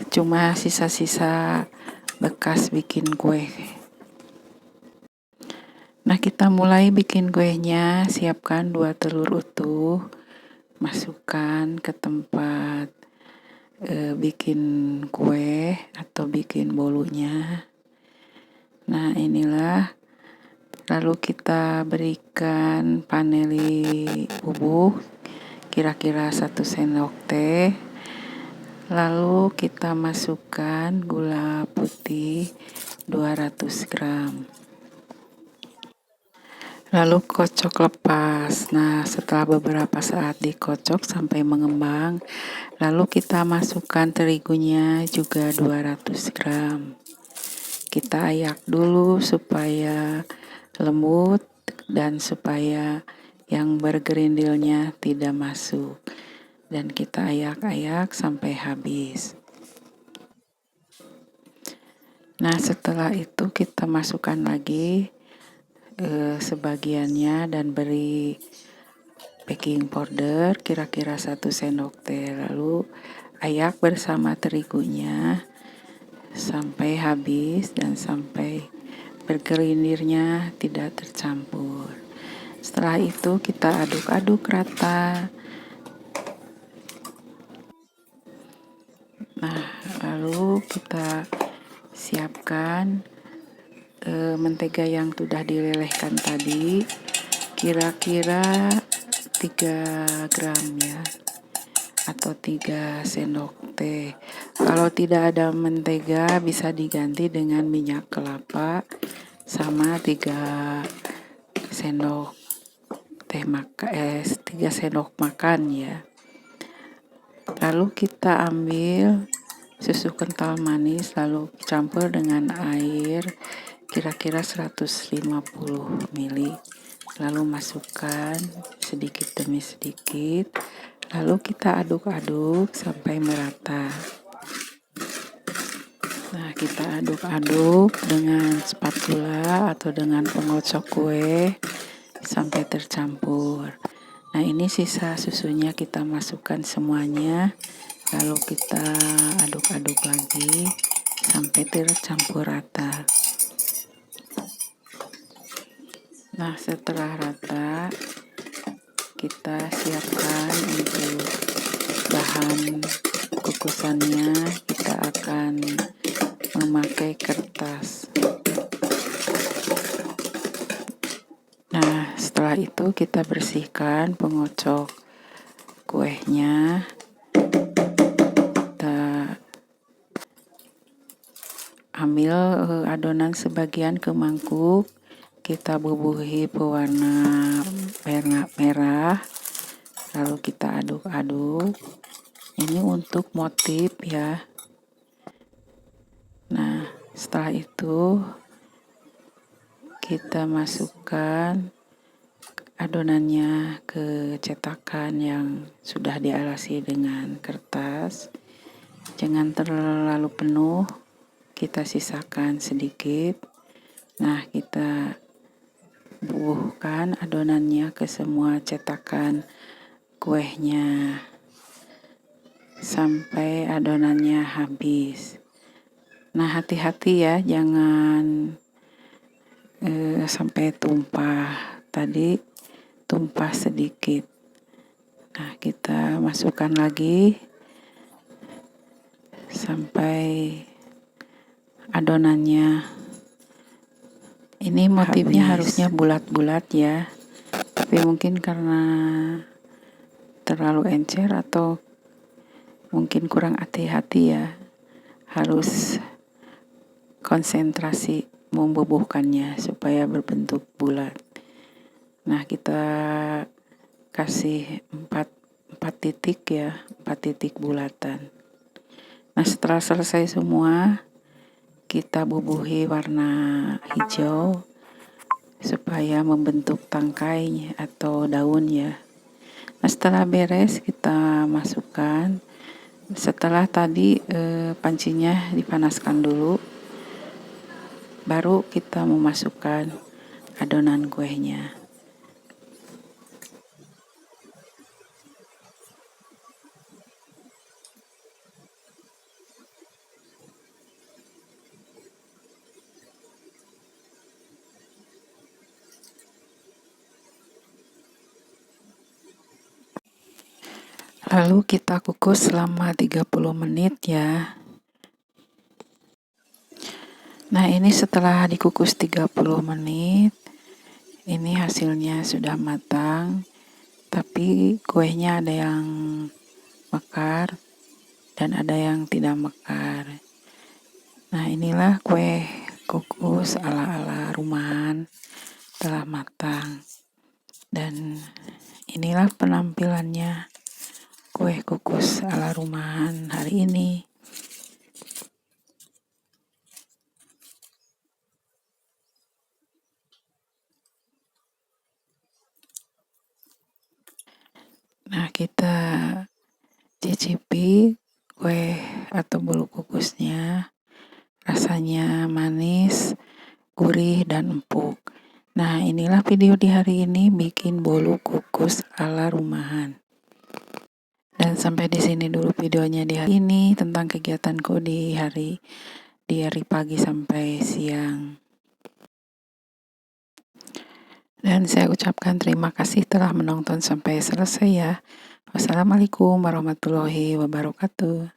cuma sisa-sisa bekas bikin kue. Nah, kita mulai bikin kuenya. Siapkan 2 telur utuh, masukkan ke tempat bikin kue atau bikin bolunya. Nah, inilah. Lalu kita berikan vanili bubuk kira-kira 1 sendok teh. Lalu kita masukkan gula putih 200 gram. Lalu kocok lepas. Nah, setelah beberapa saat dikocok sampai mengembang, lalu kita masukkan terigunya juga 200 gram. Kita ayak dulu supaya lembut dan supaya yang bergerindilnya tidak masuk. Dan kita ayak-ayak sampai habis. Nah, setelah itu kita masukkan lagi sebagiannya dan beri baking powder kira-kira 1 sendok teh. Lalu ayak bersama terigunya sampai habis dan sampai bergerindirnya tidak tercampur. Setelah itu kita aduk-aduk rata. Nah, lalu kita siapkan mentega yang sudah dilelehkan tadi, kira-kira 3 gram ya, atau 3 sendok teh. Kalau tidak ada mentega bisa diganti dengan minyak kelapa sama 3 sendok 3 sendok makan ya. Lalu kita ambil susu kental manis, lalu campur dengan air kira-kira 150 ml. Lalu masukkan sedikit demi sedikit. Lalu kita aduk-aduk sampai merata. Nah, kita aduk-aduk dengan spatula atau dengan pengocok kue sampai tercampur. Nah, ini sisa susunya kita masukkan semuanya. Lalu kita aduk-aduk lagi sampai tercampur rata. Nah, setelah rata, kita siapkan untuk bahan kukusannya. Kita akan memakai kertas. Nah, setelah itu kita bersihkan pengocok kuenya. Kita ambil adonan sebagian ke mangkuk. Kita bubuhi pewarna merah, lalu kita aduk-aduk. Ini untuk motif ya. Nah, setelah itu kita masukkan adonannya ke cetakan yang sudah dialasi dengan kertas. Jangan terlalu penuh, kita sisakan sedikit. Nah, kita bubuhkan adonannya ke semua cetakan kuenya sampai adonannya habis. Nah, hati-hati ya, jangan sampai tumpah. Tadi tumpah sedikit. Nah, kita masukkan lagi sampai adonannya. Ini motifnya harusnya bulat-bulat ya, tapi mungkin karena terlalu encer atau mungkin kurang hati-hati ya, harus konsentrasi membubuhkannya supaya berbentuk bulat. Nah, kita kasih 4 titik ya, 4 titik bulatan. Nah, setelah selesai semua, kita bubuhi warna hijau supaya membentuk tangkai atau daun ya. Nah, setelah beres kita masukkan. Setelah tadi pancinya dipanaskan dulu, baru kita memasukkan adonan kuenya. Lalu kita kukus selama 30 menit ya. Nah, ini setelah dikukus 30 menit, ini hasilnya sudah matang, tapi kuenya ada yang mekar dan ada yang tidak mekar. Nah, inilah kue kukus ala-ala rumahan telah matang. Dan inilah penampilannya kue kukus ala rumahan hari ini. Nah, kita cicipi kue atau bolu kukusnya. Rasanya manis, gurih, dan empuk. Nah, inilah video di hari ini bikin bolu kukus ala rumahan. Dan sampai di sini dulu videonya di hari ini tentang kegiatanku di hari pagi sampai siang. Dan saya ucapkan terima kasih telah menonton sampai selesai ya. Wassalamualaikum warahmatullahi wabarakatuh.